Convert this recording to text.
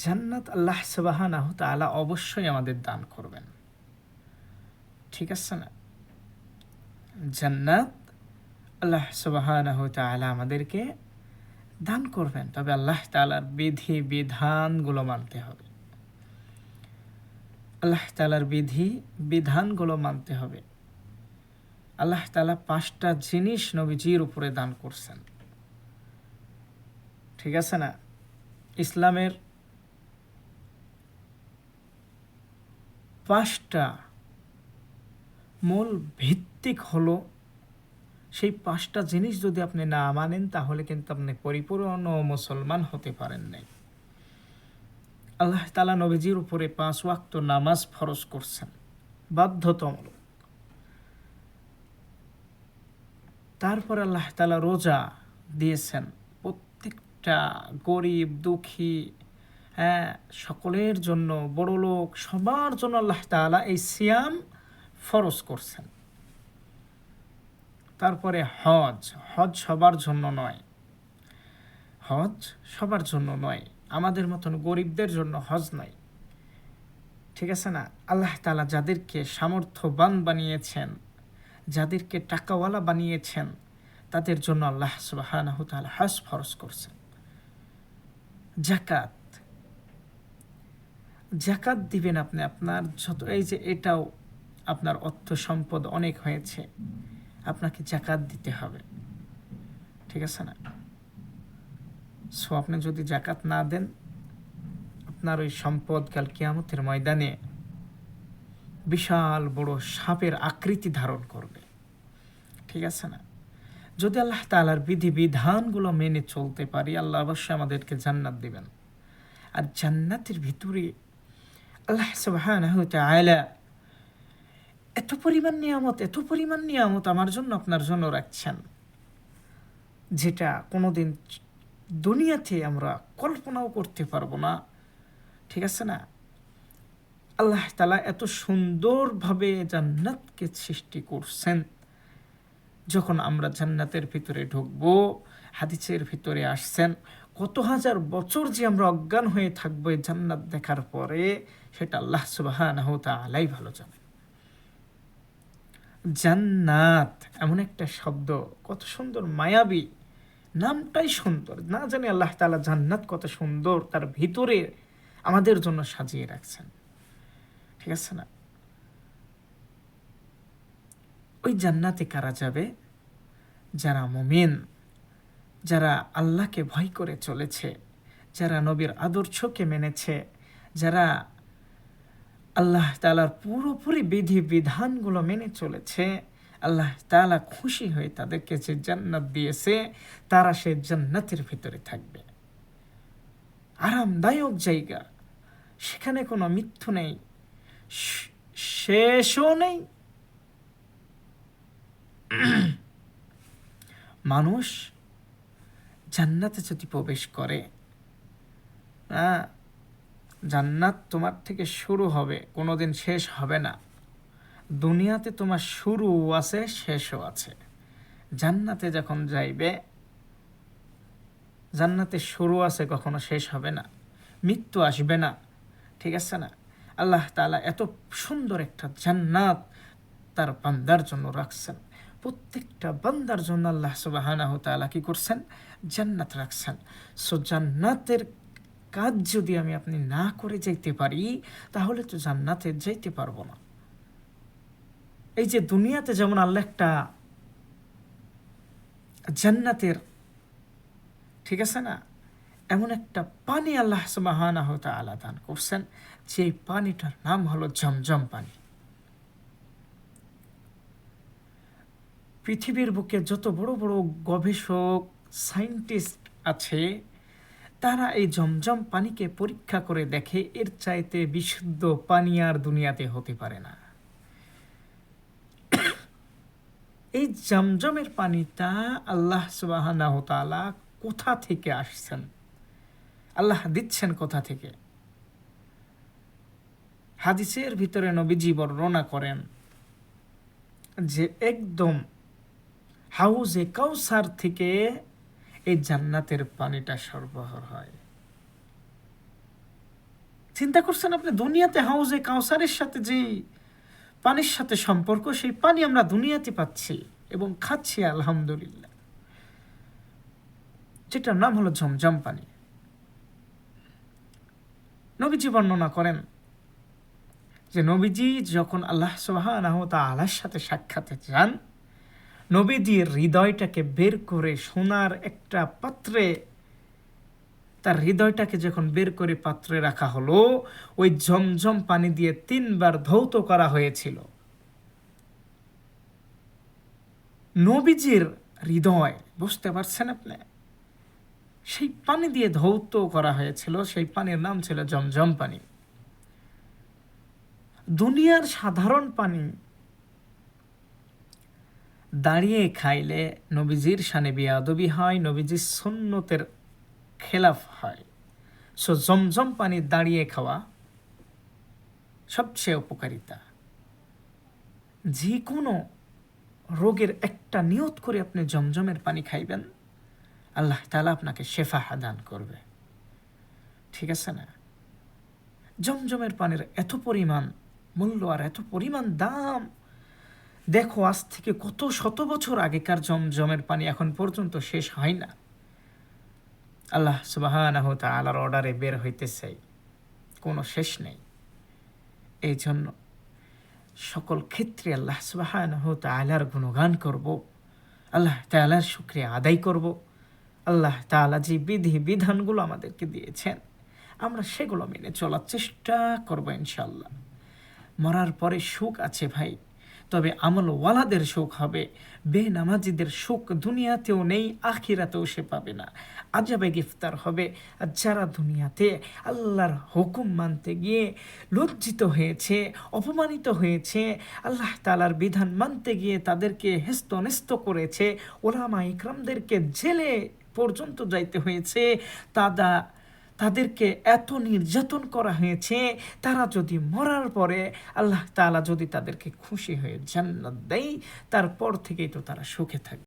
জান্নাত আল্লাহ সুবহানাহু তাআলা অবশ্যই আমাদের দান করবেন। ঠিক আছে না? জান্নাত আল্লাহ সুবহানাহু তাআলা আমাদেরকে দান করবেন। তবে আল্লাহ তাআলার বিধি বিধানগুলো মানতে হবে। আল্লাহ তাআলার বিধি বিধানগুলো মানতে হবে। আল্লাহ তাআলা ৫টা জিনিস নবীজির উপরে দান করছেন। ঠিক আছে না? ইসলামের ৫টা মূল ভিত্তিক হলো, সেই ৫টা জিনিস যদি আপনি না মানেন তাহলে কিন্তু আপনি পরিপূর্ণ মুসলমান হতে পারেন নাই। আল্লাহ তাআলা নবীজির উপরে ৫ ওয়াক্ত নামাজ ফরজ করছেন বাধ্যতামূলক। তারপর আল্লাহ তাআলা রোজা দিয়েছেন প্রত্যেকটা গরিব দুঃখী, সকলের জন্য, বড়লোক সবার জন্য আল্লাহ তাআলা এই সিয়াম ফরজ করছেন। তারপরে হজ সবার জন্য নয়। হজ সবার জন্য নয়, আমাদের মতন গরিবদের জন্য হজ নয়। ঠিক আছে না? আল্লাহ তাআলা যাদেরকে সামর্থ্যবান বানিয়েছেন, যাদেরকে টাকাওয়ালা বানিয়েছেন, তাদের জন্য আল্লাহ সুবহানাহু তাআলা হজ ফরজ করছেন। যাকাত দিবেন আপনি। আপনার যত, এই যে এটাও আপনার অর্থ সম্পদ অনেক হয়েছে, আপনাকে যাকাত দিতে হবে। ঠিক আছে না? সো আপনি যদি যাকাত না দেন, আপনার ওই সম্পদ কাল কিয়ামতের ময়দানে বিশাল বড় সাপের আকৃতি ধারণ করবে। ঠিক আছে না? যদি আল্লাহ তাআলার বিধি বিধানগুলো মেনে চলতে পারি, আল্লাহ অবশ্যই আমাদেরকে জান্নাত দিবেন। আর জান্নাতের ভিতরে আল্লাহ সুবহানাহু তাআলা এত পরিমাণ নিয়ামত আমার জন্য, আপনার জন্য রাখছেন, যেটা কোনোদিন দুনিয়াতে আমরা কল্পনাও করতে পারবো না। ঠিক আছে না? আল্লাহ তাআলা এত সুন্দরভাবে জান্নাতকে সৃষ্টি করছেন। যখন আমরা জান্নাতের ভিতরে ঢুকবো, হাদিসের ভিতরে আসছেন, কত হাজার বছর যে আমরা অজ্ঞান হয়ে থাকবো এই জান্নাত দেখার পরে, সেটা আল্লাহ সুবহানাহু তাআলাই ভালো জানেন। জান্নাত এমন একটা শব্দ, কত সুন্দর, মায়াবী, নামটাই সুন্দর। না জানি আল্লাহ তাআলা জান্নাত কত সুন্দর তার ভিতরে আমাদের জন্য সাজিয়ে রাখছেন। ঠিক আছে না? ওই জান্নাতে কারা যাবে? যারা মুমিন, যারা আল্লাহকে ভয় করে চলেছে, যারা নবীর আদর্শকে মেনেছে, যারা আল্লাহ তাআলার পুরোপুরি বিধি বিধানগুলো মেনে চলেছে, আল্লাহ তাআলা খুশি হয়ে তাদেরকে যে জান্নাত দিয়েছে, তারা সে জান্নাতের ভিতরে থাকবে। আরামদায়ক জায়গা, সেখানে কোনো মৃত্যু নেই, শেষও নেই। মানুষ জান্নাতে যদি প্রবেশ করে, জান্নাত তোমার থেকে শুরু হবে, কোনোদিন শেষ হবে না। দুনিয়াতে তোমার শুরু আছে, শেষও আছে। জান্নাতে যখন যাইবে, জান্নাতে শুরু আছে, কখনো শেষ হবে না, মৃত্যু আসবে না। ঠিক আছে না? আল্লাহ তাআলা এত সুন্দর একটা জান্নাত তার বান্দার জন্য রাখছেন। প্রত্যেকটা বান্দার জন্য আল্লাহ সুবহানাহু তাআলা কি করছেন? জান্নাত রাখছেন। সো জান্নাতের কাজ যদি আপনি না করে যাইতে পারি, তাহলে তো জান্নাতে যাইতে পারবো না। এই যে দুনিয়াতে যেমন আল্লাহ একটা জান্নাতের, ঠিক আছে না, এমন একটা পানি আল্লাহ সুবহানাহু তাআলা দান করছেন, যে পানিটার নাম হলো জমজম পানি। পৃথিবীর বুকে যত বড় বড় গবেষক, সায়েন্টিস্ট আছে, তারা এই জমজম পানিকে পরীক্ষা করে দেখে, এর চাইতে বিশুদ্ধ পানি আর দুনিয়াতে হতে পারে না। এই জমজমের পানিটা আল্লাহ সুবহানাহু তাআলা কোথা থেকে আসছেন, আল্লাহ দিচ্ছেন কোথা থেকে? হাদিসের ভিতরে নবীজি বর্ণনা করেন যে একদম হাউজে কাউসার থেকে এই জান্নাতের পানিটা সরবরাহ হয়। চিন্তা করছেন আপনি, দুনিয়াতে হাউজে কাউসারের সাথে যে পানির সাথে সম্পর্ক, সেই পানি আমরা দুনিয়াতে পাচ্ছি এবং খাচ্ছি আলহামদুলিল্লাহ, যেটার নাম হলো ঝমঝম পানি। নবীজি বর্ণনা করেন যে নবীজি যখন আল্লাহ সুবহানাহু ওয়া তাআলার সাথে সাক্ষাতে যান, নবীজির হৃদয়টাকে বের করে সোনার একটা পাত্রে, তার হৃদয়টাকে যখন বের করে পাত্রে রাখা হলো, ওই ঝমঝম পানি দিয়ে 3 বার ধৌত করা হয়েছিল। নবীজির হৃদয়, বুঝতে পারছেন আপনি, সেই পানি দিয়ে ধৌত করা হয়েছিল, সেই পানির নাম ছিল ঝমঝম পানি। দুনিয়ার সাধারণ পানি দাঁড়িয়ে খাইলে নবীজির শানে বিয়াদবি হয়, নবীজির সুন্নতের খেলাফ হয়। সো জমজম পানি দাঁড়িয়ে খাওয়া সবচেয়ে উপকারিতা। যে কোনো রোগের একটা নিয়ত করে আপনি জমজমের পানি খাইবেন, আল্লাহ তাআলা আপনাকে শেফা দান করবে, ঠিক আছে না? জমজমের পানির এত পরিমাণ মূল্য আর এত পরিমাণ দাম, দেখো আজ থেকে কত শত বছর আগেকার জমজমের পানি এখন পর্যন্ত শেষ হয় না। আল্লাহ সুবহানাহু ওয়া তাআলার অর্ডারে বের হইতেছে, কোনো শেষ নেই। এই জন্য সকল ক্ষেত্রে আল্লাহ সুবহানাহু ওয়া তাআলার গুণগান করব, আল্লাহ তাআলার শুকরিয়া আদায় করব। আল্লাহ তাআলা যে বিধি বিধানগুলো আমাদেরকে দিয়েছেন, আমরা সেগুলো মেনে চলার চেষ্টা করব ইনশাআল্লাহ। মরার পরে সুখ আছে ভাই, তবে আমলওয়ালাদের সুখ হবে। বেনামাজিদের সুখ দুনিয়াতেও নেই, আখিরাতেও সে পাবে না, আযাবে গ্রেফতার হবে। আর যারা দুনিয়াতে আল্লাহর হুকুম মানতে গিয়ে লজ্জিত হয়েছে, অপমানিত হয়েছে, আল্লাহ তাআলার বিধান মানতে গিয়ে তাদেরকে হেস্তনেস্ত করেছে, ওলামা ইকরামদেরকে জেলে পর্যন্ত যাইতে হয়েছে, তাদেরকে এত নির্যাতন করা হয়েছে, তারা যদি মরার পরে আল্লাহ তাআলা যদি তাদেরকে খুশি হয়ে জান্নাত দেয়, তারপর থেকেই তো তারা সুখে থাকবে।